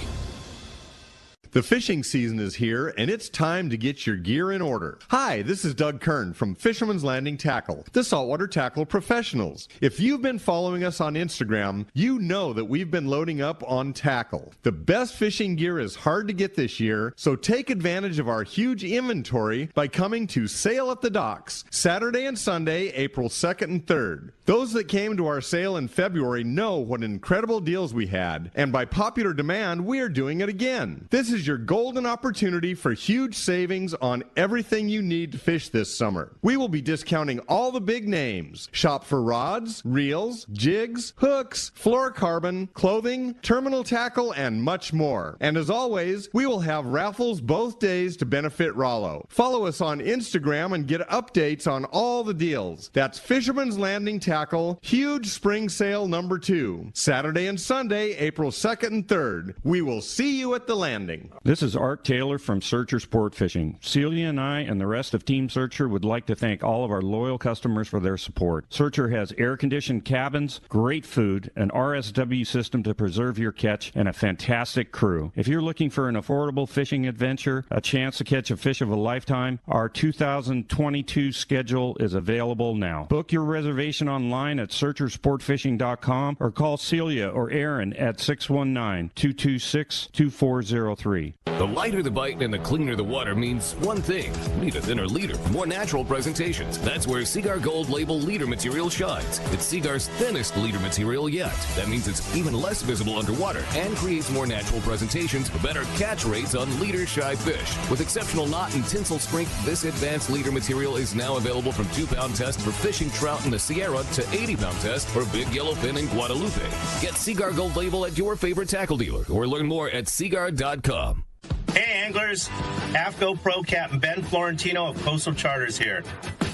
The fishing season is here, and it's time to get your gear in order. Hi, this is Doug Kern from Fisherman's Landing Tackle, the saltwater tackle professionals. If you've been following us on Instagram, you know that we've been loading up on tackle. The best fishing gear is hard to get this year, so take advantage of our huge inventory by coming to Sale at the Docks, Saturday and Sunday, April 2nd and 3rd. Those that came to our sale in February know what incredible deals we had, and by popular demand, we are doing it again. This is your golden opportunity for huge savings on everything you need to fish this summer. We will be discounting all the big names. Shop for rods, reels, jigs, hooks, fluorocarbon, clothing, terminal tackle, and much more. And as always, we will have raffles both days to benefit Rollo. Follow us on Instagram and get updates on all the deals. That's Fisherman's Landing Tackle, huge spring sale number 2, Saturday and Sunday, April 2nd and 3rd. We will see you at the landing. This is Art Taylor from Searcher Sport Fishing. Celia and I and the rest of Team Searcher would like to thank all of our loyal customers for their support. Searcher has air-conditioned cabins, great food, an RSW system to preserve your catch, and a fantastic crew. If you're looking for an affordable fishing adventure, a chance to catch a fish of a lifetime, our 2022 schedule is available now. Book your reservation online at searchersportfishing.com or call Celia or Aaron at 619-226-2403. The lighter the bite and the cleaner the water means one thing. Need a thinner leader for more natural presentations. That's where Seaguar Gold Label leader material shines. It's Seaguar's thinnest leader material yet. That means it's even less visible underwater and creates more natural presentations for better catch rates on leader-shy fish. With exceptional knot and tinsel strength, this advanced leader material is now available from 2-pound test for fishing trout in the Sierra to 80-pound test for big yellowfin in Guadalupe. Get Seaguar Gold Label at your favorite tackle dealer or learn more at seaguar.com. Hey anglers, AFCO Pro Captain Ben Florentino of Coastal Charters here.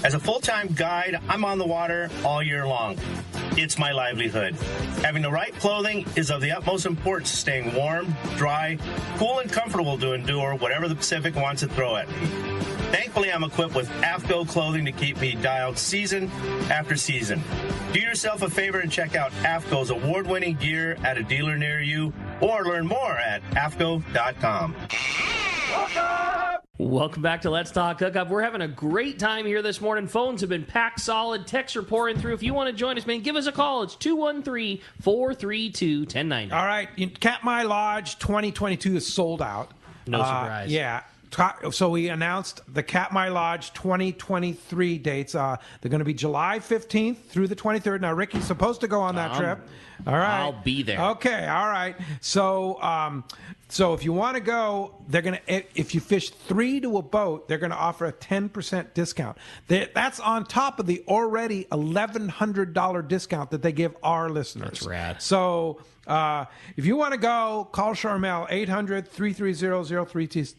As a full-time guide, I'm on the water all year long. It's my livelihood. Having the right clothing is of the utmost importance to staying warm, dry, cool, and comfortable to endure whatever the Pacific wants to throw at me. Thankfully, I'm equipped with AFCO clothing to keep me dialed season after season. Do yourself a favor and check out AFCO's award-winning gear at a dealer near you, or learn more at AFCO.com. Welcome back to Let's Talk Hookup. We're having a great time here this morning. Phones have been packed solid. Texts are pouring through. If you want to join us, man, give us a call. It's 213-432-1090. All right. Katmai Lodge 2022 is sold out. No surprise. Yeah. So we announced the Katmai Lodge 2023 dates. They're going to be July 15th through the 23rd. Now, Ricky's supposed to go on that trip. All right. I'll be there. Okay. All right. So, so if you want to go, they're going to, if you fish 3 to a boat, they're going to offer a 10% discount. That's on top of the already $1,100 discount that they give our listeners. That's rad. So, if you want to go, call Charmel, 800-330-0326.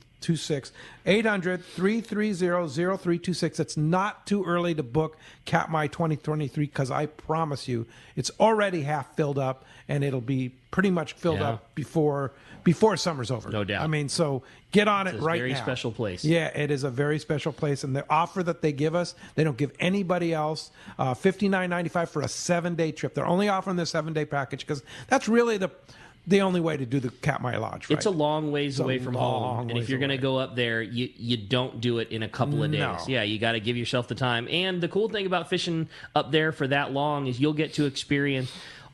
800-330-0326. It's not too early to book Katmai 2023 because I promise you it's already half filled up and it'll be pretty much filled up before summer's over. No doubt. I mean, so get on it right now. It's a very special place. Yeah, it is a very special place. And the offer that they give us, they don't give anybody else, $59.95 for a 7-day trip. They're only offering the 7-day package because that's really the only way to do the Katmai Lodge, right? It's a long ways away from home. And if you're going to go up there, you don't do it in a couple of days. No. Yeah, you got to give yourself the time. And the cool thing about fishing up there for that long is you'll get to experience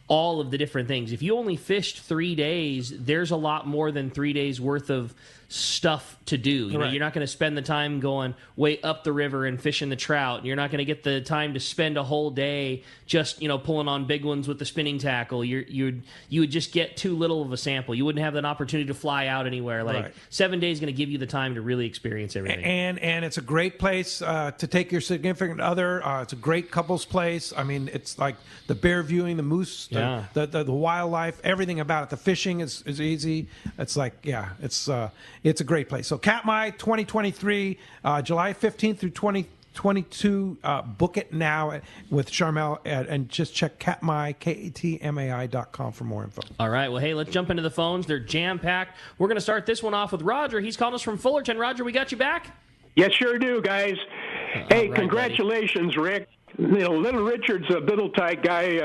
all of the different things. If you only fished 3 days, there's a lot more than 3 days worth of stuff to do. You know, you're not going to spend the time going way up the river and fishing the trout. You're not going to get the time to spend a whole day just, pulling on big ones with the spinning tackle. You would just get too little of a sample. You wouldn't have an opportunity to fly out anywhere. 7 days is going to give you the time to really experience everything. And it's a great place to take your significant other. It's a great couples place. I mean, it's like the bear viewing, the moose, the wildlife, everything about it. The fishing is easy. It's like, it's a great place. So Katmai 2023, July 15th through 2022. Book it now with Charmel and just check Katmai, KATMAI.com for more info. All right. Well, hey, let's jump into the phones. They're jam-packed. We're going to start this one off with Roger. He's calling us from Fullerton. Roger, we got you back? Yes, sure do, guys. Hey, congratulations, buddy. Rick. Little Richard's a little tight guy.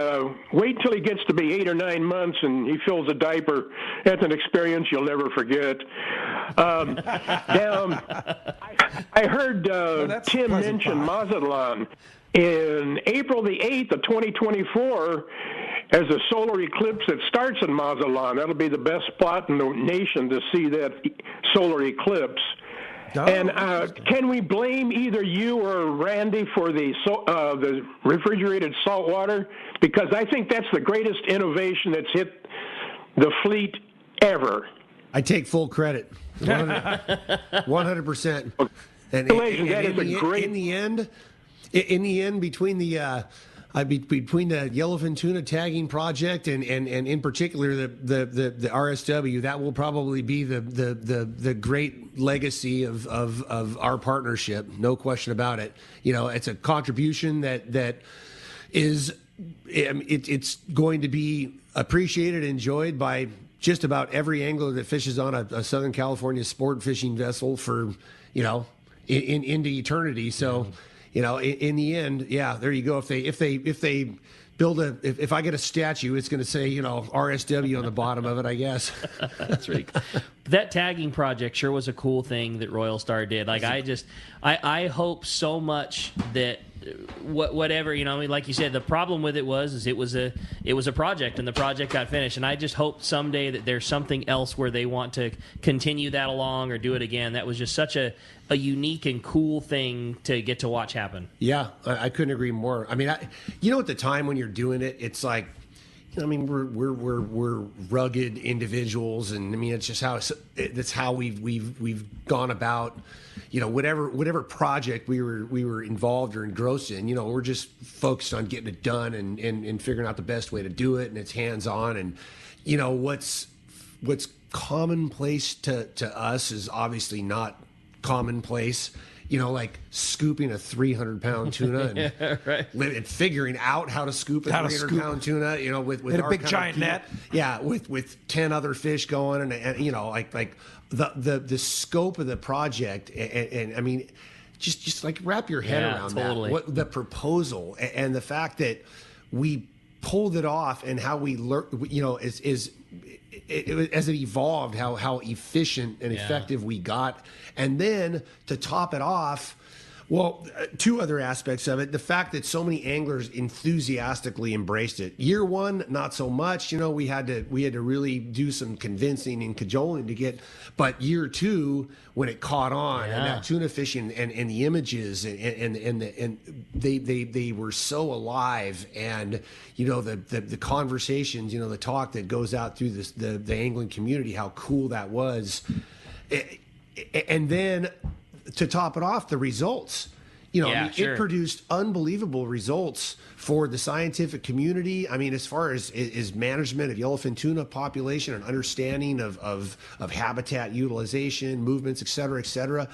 Wait till he gets to be 8 or 9 months and he fills a diaper. That's an experience you'll never forget. I heard Tim mention Mazatlan. In April the 8th of 2024, there's a solar eclipse that starts in Mazatlan. That'll be the best spot in the nation to see that solar eclipse. And can we blame either you or Randy for the refrigerated salt water? Because I think that's the greatest innovation that's hit the fleet ever. I take full credit, 100%. And in the end, between the between the yellowfin tuna tagging project and in particular the RSW, that will probably be the great legacy of our partnership, no question about it. It's a contribution that is it's going to be appreciated and enjoyed by just about every angler that fishes on a Southern California sport fishing vessel for into eternity. So. In the end, there you go. If they build if I get a statue, it's going to say RSW on the bottom of it, I guess. That's right. That tagging project sure was a cool thing that Royal Star did. Like I hope so much that whatever like you said, the problem with it was it was a project and the project got finished, and I just hope someday that there's something else where they want to continue that along or do it again. That was just such a unique and cool thing to get to watch happen. Yeah, I couldn't agree more. I mean, at the time when you're doing it, it's like, we're rugged individuals, and I mean it's just that's how we've gone about, whatever project we were involved or engrossed in. We're just focused on getting it done and figuring out the best way to do it, and it's hands on. And what's commonplace to us is obviously not commonplace. Like scooping a 300-pound tuna and figuring out how to scoop a 300-pound tuna, with a big giant net. Yeah, with 10 other fish going, and like the scope of the project, and I mean, just like wrap your head around totally. that. What the proposal and the fact that we pulled it off, and how we learned, as it evolved, how efficient and effective we got, and then to top it off. Well, two other aspects of it. The fact that so many anglers enthusiastically embraced it. Year one, not so much. We had to really do some convincing and cajoling to get. But year two, when it caught on, and that tuna fishing and the images and they were so alive, and the conversations, the talk that goes out through the angling community, how cool that was, and then, to top it off, the results. It produced unbelievable results for the scientific community. I mean, as far as management of yellowfin tuna population and understanding of habitat utilization, movements, et cetera,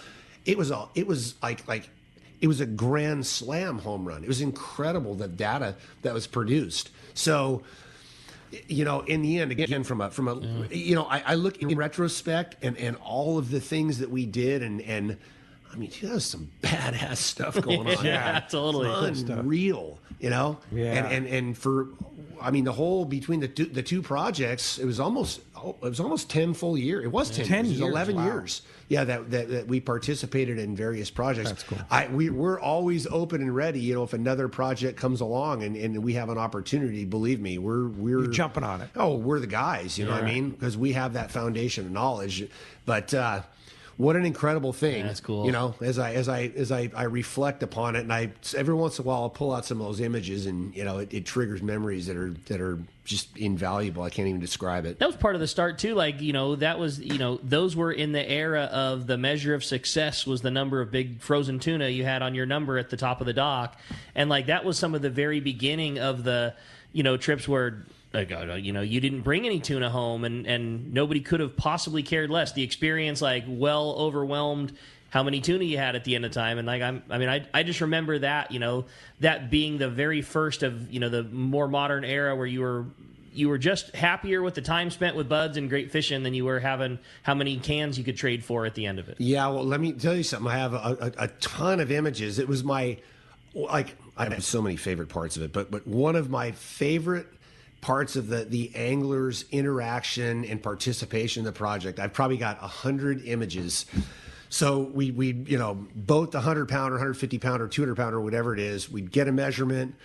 it was a grand slam home run. It was incredible, the data that was produced. So, in the end, again, from a I look in retrospect and all of the things that we did, and I mean, there's some badass stuff going on. Yeah, totally. Unreal, Yeah. And for, I mean, the whole, between the two projects, it was almost 10 full years. It was 10 years. It was 11 years. Yeah, that we participated in various projects. That's cool. We're always open and ready. If another project comes along and we have an opportunity, believe me, we're You're jumping on it. Oh, we're the guys. You know what I mean? Because we have that foundation of knowledge. But what an incredible thing! Yeah, that's cool. As I reflect upon it, and every once in a while I'll pull out some of those images, and it triggers memories that are just invaluable. I can't even describe it. That was part of the start too. Like, that was, those were in the era of the measure of success was the number of big frozen tuna you had on your number at the top of the dock, and like that was some of the very beginning of the trips where, you didn't bring any tuna home, and nobody could have possibly cared less. The experience, well overwhelmed how many tuna you had at the end of time. And I just remember that, that being the very first of, the more modern era where you were just happier with the time spent with buds and great fishing than you were having how many cans you could trade for at the end of it. Yeah, well, let me tell you something. I have a ton of images. It was I have so many favorite parts of it, but one of my favorite parts of the anglers' interaction and participation in the project, I've probably got 100 images. So we boat the 100-pounder, 150-pounder, 200-pounder, whatever it is. We'd get a measurement,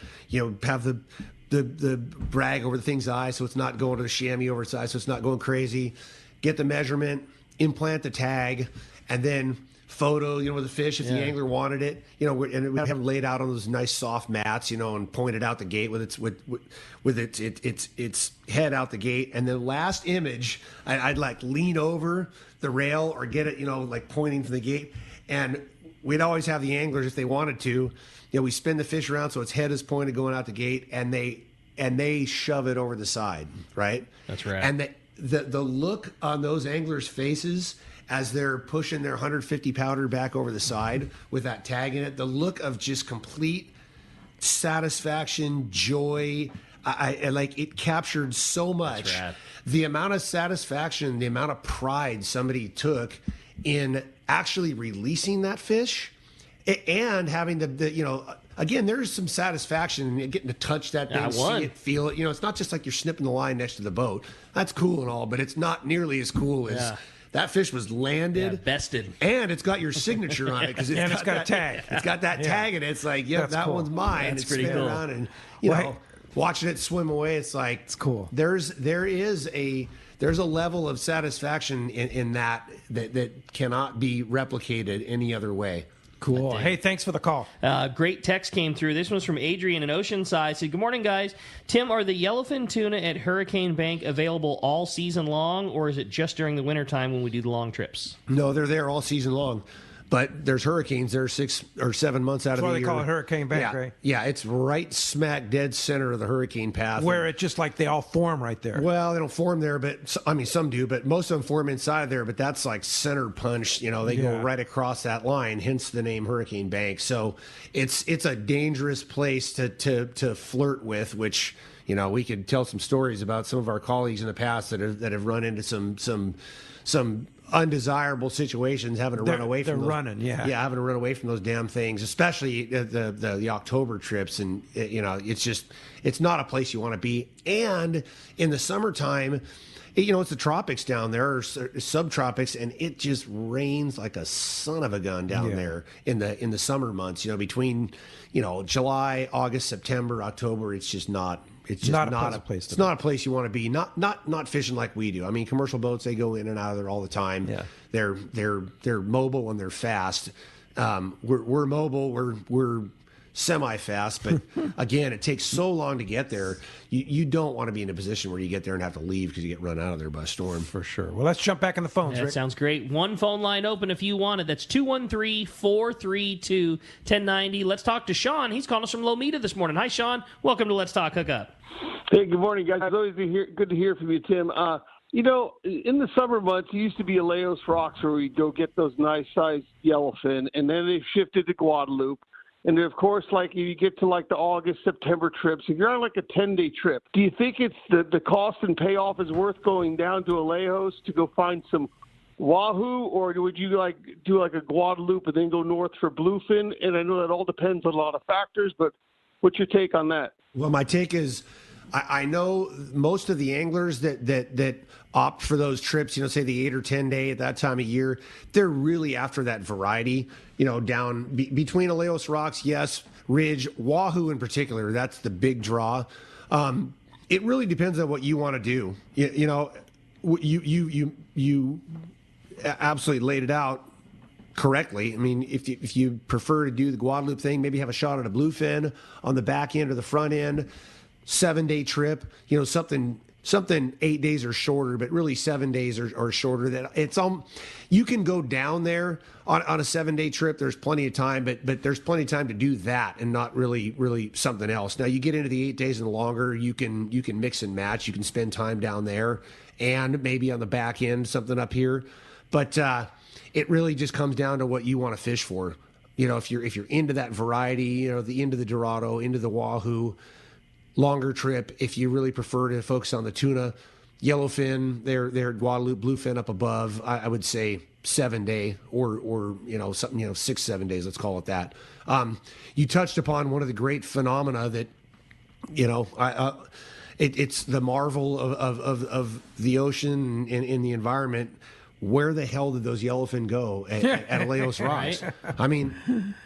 have the brag over the thing's eye so it's not going to the chamois over its eye, so it's not going crazy. Get the measurement, implant the tag, and then photo, with the fish if the angler wanted it, and we have it laid out on those nice soft mats, and pointed out the gate with its head out the gate. And the last image, I'd lean over the rail or get it, pointing from the gate. And we'd always have the anglers, if they wanted to, we spin the fish around so its head is pointed going out the gate, and they shove it over the side, right? That's right. And the look on those anglers' faces as they're pushing their 150 pounder back over the side with that tag in it, the look of just complete satisfaction, joy, it captured so much. The amount of satisfaction, the amount of pride somebody took in actually releasing that fish, and having again, there's some satisfaction in getting to touch that thing, see it, feel it. It's not just like you're snipping the line next to the boat. That's cool and all, but it's not nearly as cool as that fish was landed, bested, and it's got your signature on it because it's got a tag. It's got that tag, and it's like, That's that cool. one's mine. That's it's pretty spinning cool. around, and watching it swim away, it's like it's cool. There's a level of satisfaction in that cannot be replicated any other way. Cool. Hey, thanks for the call. Great text came through. This one's from Adrian in Oceanside. Said, "Good morning, guys. Tim, are the yellowfin tuna at Hurricane Bank available all season long, or is it just during the wintertime when we do the long trips?" No, they're there all season long. But there's hurricanes. There are 6 or 7 months out of the year. That's why they call it Hurricane Bank, right? Yeah, it's right smack dead center of the hurricane path. Where it just they all form right there. Well, they don't form there, but some do, but most of them form inside of there. But that's like center punch. They go right across that line, hence the name Hurricane Bank. So it's a dangerous place to flirt with, which we could tell some stories about some of our colleagues in the past that have run into some undesirable situations, having to run away from those. Having to run away from those damn things, especially the October trips, and it's not a place you want to be. And in the summertime, it's the tropics down there, or subtropics, and it just rains like a son of a gun down there in the summer months. Between July, August, September, October, it's just not. It's just not a place. It's not a place you want to be. Not fishing like we do. I mean, commercial boats, they go in and out of there all the time. Yeah. They're mobile and they're fast. We're mobile. We're semi-fast, but again, it takes so long to get there. You don't want to be in a position where you get there and have to leave because you get run out of there by a storm. For sure. Well, let's jump back in the phones, That Rick. sounds great. One phone line open if you want it. That's 213-432-1090. Let's talk to Sean. He's calling us from Lomita this morning. Hi, Sean. Welcome to Let's Talk Hookup. Hey, good morning, guys. It's always good to hear from you, Tim. In the summer months, it used to be Aleos Rocks where we'd go get those nice-sized yellowfin, and then they shifted to Guadalupe. And of course, like you get to like the August, September trips, if you're on like a 10-day trip, do you think it's the cost and payoff is worth going down to Aleos to go find some wahoo, or would you do a Guadalupe and then go north for bluefin? And I know that all depends on a lot of factors, but what's your take on that? Well, my take is, I know most of the anglers that opt for those trips, say the 8 or 10 day at that time of year, they're really after that variety, down between Aleos Rocks, yes, Ridge, wahoo in particular. That's the big draw. It really depends on what you want to do. You absolutely laid it out correctly. I mean, if you prefer to do the Guadalupe thing, maybe have a shot at a bluefin on the back end or the front end. 7-day trip, something 8 days or shorter, but really 7 days or shorter. That it's you can go down there on a 7-day trip. There's plenty of time, but there's plenty of time to do that and not really something else. Now you get into the 8 days and longer, you can mix and match. You can spend time down there and maybe on the back end something up here, but it really just comes down to what you want to fish for. If you're into that variety, the into the Dorado, into the wahoo. Longer trip, if you really prefer to focus on the tuna, yellowfin, they're Guadalupe, bluefin up above. I would say 7 day or something 6-7 days. Let's call it that. You touched upon one of the great phenomena that it's the marvel of the ocean and the environment. Where the hell did those yellowfin go at Aleos Rocks? Right. I mean,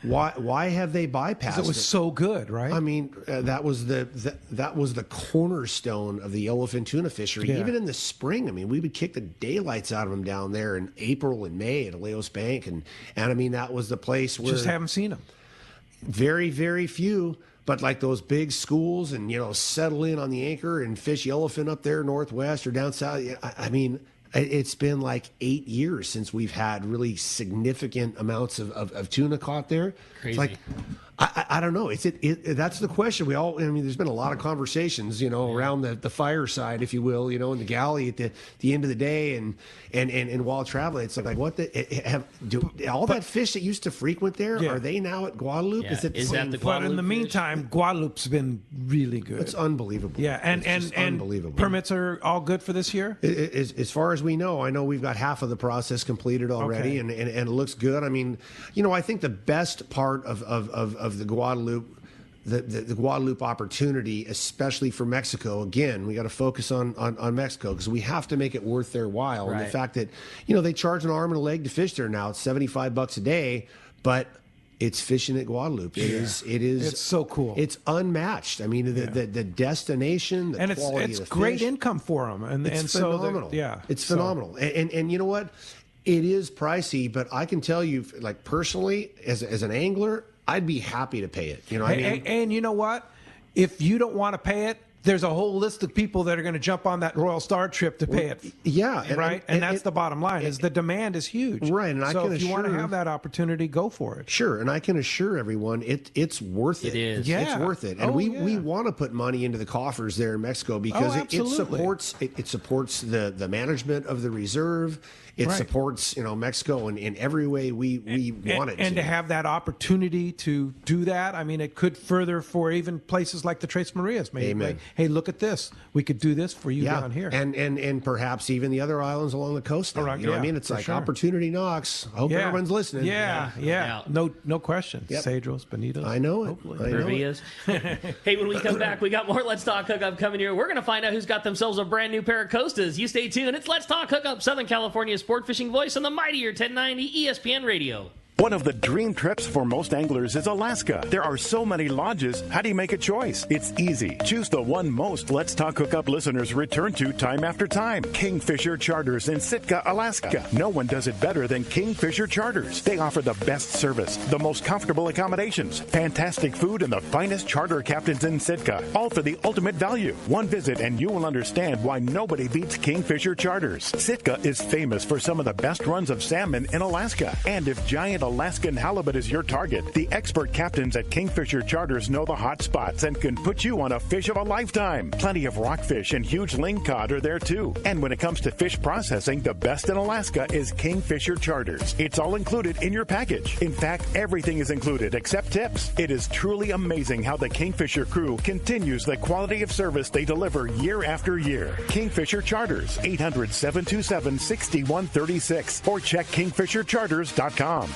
why have they bypassed it? It was so good, right? I mean, that was the cornerstone of the yellowfin tuna fishery. Yeah. Even in the spring, I mean, we would kick the daylights out of them down there in April and May at Aleos Bank, and I mean that was the place where just haven't seen them. Very, very few. But like those big schools and settle in on the anchor and fish yellowfin up there northwest or down south. I mean. It's been like 8 years since we've had really significant amounts of tuna caught there. Crazy. It's like, I don't know. That's the question. There's been a lot of conversations, around the fireside, if you will, in the galley at the end of the day and while traveling. It's like what that fish that used to frequent there, are they now at Guadalupe? Yeah. Is it Is that the But in the meantime, Guadalupe's been really good. It's unbelievable. Yeah, and unbelievable. Permits are all good for this year? As far as we know, I know we've got half of the process completed already, Okay. and it looks good. I mean, I think the best part of the Guadalupe, the Guadalupe opportunity, especially for Mexico. Again, we got to focus on Mexico because we have to make it worth their while. Right. And the fact that they charge an arm and a leg to fish there now. It's $75 a day, but it's fishing at Guadalupe. It is. It's so cool. It's unmatched. I mean, the destination, the quality it's of the great fish. income for them, and It's so phenomenal. It's so- phenomenal. And you know what? It is pricey, but I can tell you, like personally, as an angler, I'd be happy to pay it. And you know what? If you don't want to pay it, there's a whole list of people that are going to jump on that Royal Star trip to pay it. Yeah, right. And that's the bottom line: is the demand is huge. Right, and I so can if you want to assure- have that opportunity, go for it. Sure, and I can assure everyone it's worth it. It is. Yeah. It's worth it, and Oh, we want to put money into the coffers there in Mexico because it supports the management of the reserve. It Right. supports Mexico in every way we want it and to have that opportunity to do that. I mean, it could further for even places like the Tres Marias, maybe. Amen. hey, look at this. We could do this for you down here. And perhaps even the other islands along the coast. You know what I mean? It's like opportunity knocks. I hope everyone's listening. Yeah. No question. Yep. Cedros, Bonitos. I know it. Hey, when we come back, we got more Let's Talk Hookup coming here. We're going to find out who's got themselves a brand new pair of Costas. You stay tuned. It's Let's Talk Hookup, Southern California's sport fishing voice on the mightier 1090 ESPN Radio. One of the dream trips for most anglers is Alaska. There are so many lodges. How do you make a choice? It's easy. Choose the one most Let's Talk Hookup listeners return to time after time. Kingfisher Charters in Sitka, Alaska. No one does it better than Kingfisher Charters. They offer the best service, the most comfortable accommodations, fantastic food, and the finest charter captains in Sitka. All for the ultimate value. One visit and you will understand why nobody beats Kingfisher Charters. Sitka is famous for some of the best runs of salmon in Alaska. And if giant Alaskan halibut is your target, the expert captains at Kingfisher Charters know the hot spots and can put you on a fish of a lifetime. Plenty of rockfish and huge lingcod are there too. And when it comes to fish processing, the best in Alaska is Kingfisher Charters. It's all included in your package. In fact, everything is included except tips. It is truly amazing how the Kingfisher crew continues the quality of service they deliver year after year. Kingfisher Charters, 800-727-6136 or check kingfishercharters.com.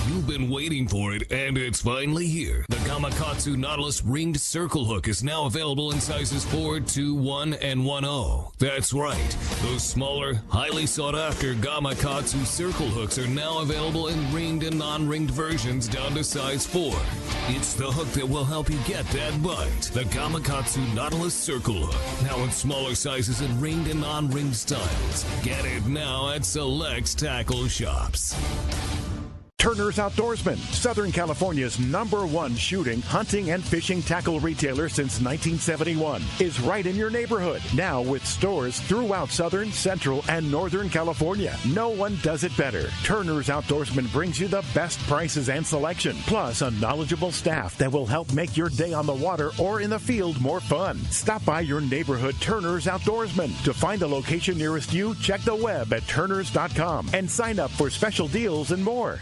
You've been waiting for it, and it's finally here. The Kamakatsu Nautilus ringed circle hook is now available in sizes 4, 2, 1, and 1/0. That's right. Those smaller, highly sought-after Kamakatsu circle hooks are now available in ringed and non-ringed versions down to size 4. It's the hook that will help you get that bite. The Kamakatsu Nautilus circle hook. Now in smaller sizes in ringed and non-ringed styles. Get it now at select tackle shops. Turner's Outdoorsman, Southern California's #1 shooting, hunting, and fishing tackle retailer since 1971, is right in your neighborhood. Now with stores throughout Southern, Central, and Northern California. No one does it better. Turner's Outdoorsman brings you the best prices and selection, plus a knowledgeable staff that will help make your day on the water or in the field more fun. Stop by your neighborhood Turner's Outdoorsman. To find the location nearest you, check the web at turners.com and sign up for special deals and more.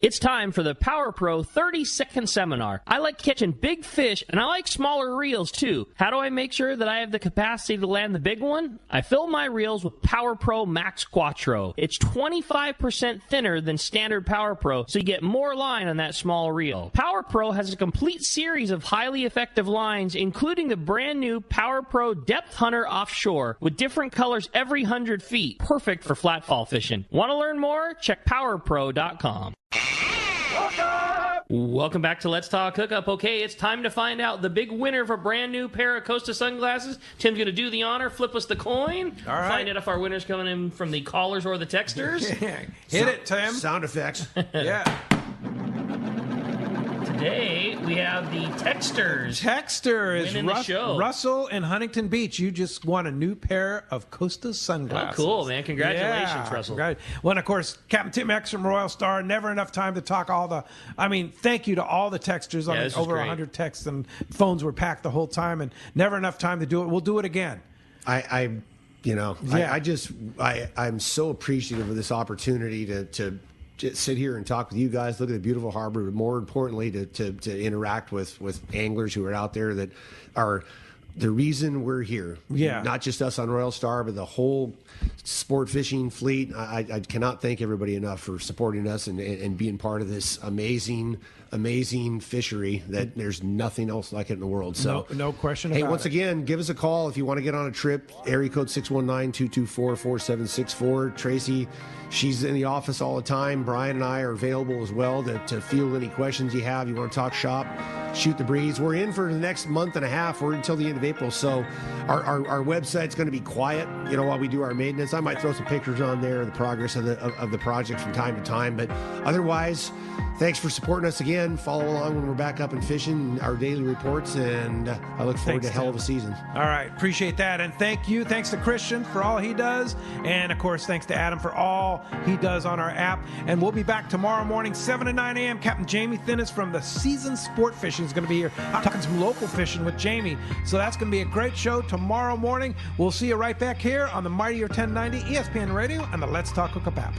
It's time for the Power Pro 30-second seminar. I like catching big fish, and I like smaller reels, too. How do I make sure that I have the capacity to land the big one? I fill my reels with Power Pro Max Quattro. It's 25% thinner than standard Power Pro, so you get more line on that small reel. Power Pro has a complete series of highly effective lines, including the brand new Power Pro Depth Hunter Offshore, with different colors every 100 feet. Perfect for flatfall fishing. Want to learn more? Check powerpro.com. Welcome back to Let's Talk Hookup. Okay, it's time to find out the big winner of a brand new pair of Costa sunglasses. Tim's going to do the honor, flip us the coin. All right. Find out if our winner's coming in from the callers or the texters. Hit it, Tim. Sound effects. Yeah. Today, we have the texters. Texter is winning the show. Russell in Huntington Beach. You just won a new pair of Costa sunglasses. Oh, cool, man. Congratulations, Russell. Well, and of course, Captain Tim Ekstrom, Royal Star. Never enough time to talk thank you to all the texters. Over 100 texts and phones were packed the whole time, and never enough time to do it. We'll do it again. I'm so appreciative of this opportunity to sit here and talk with you guys, look at the beautiful harbor, but more importantly, to interact with anglers who are out there that are the reason we're here. Yeah. Not just us on Royal Star, but the whole sport fishing fleet. I cannot thank everybody enough for supporting us and being part of this amazing fishery that there's nothing else like it in the world. So no question about it. Hey, once again, give us a call if you want to get on a trip. Area code 619-224-4764. Tracy, she's in the office all the time. Brian and I are available as well to field any questions you have. You want to talk shop, shoot the breeze. We're in for the next month and a half. We're until the end of April. So our website's going to be quiet, while we do our maintenance. I might throw some pictures on there of the progress of the project from time to time. But otherwise, thanks for supporting us again. Follow along when we're back up and fishing our daily reports, and I look forward to a hell of a season. All right. Appreciate that. And thank you. Thanks to Christian for all he does. And, of course, thanks to Adam for all he does on our app. And we'll be back tomorrow morning, 7 to 9 a.m. Captain Jamie Thinnes from the Season Sport Fishing is going to be here. I'm talking some local fishing with Jamie. So that's going to be a great show tomorrow morning. We'll see you right back here on the mightier 1090 ESPN Radio and the Let's Talk Hookup app.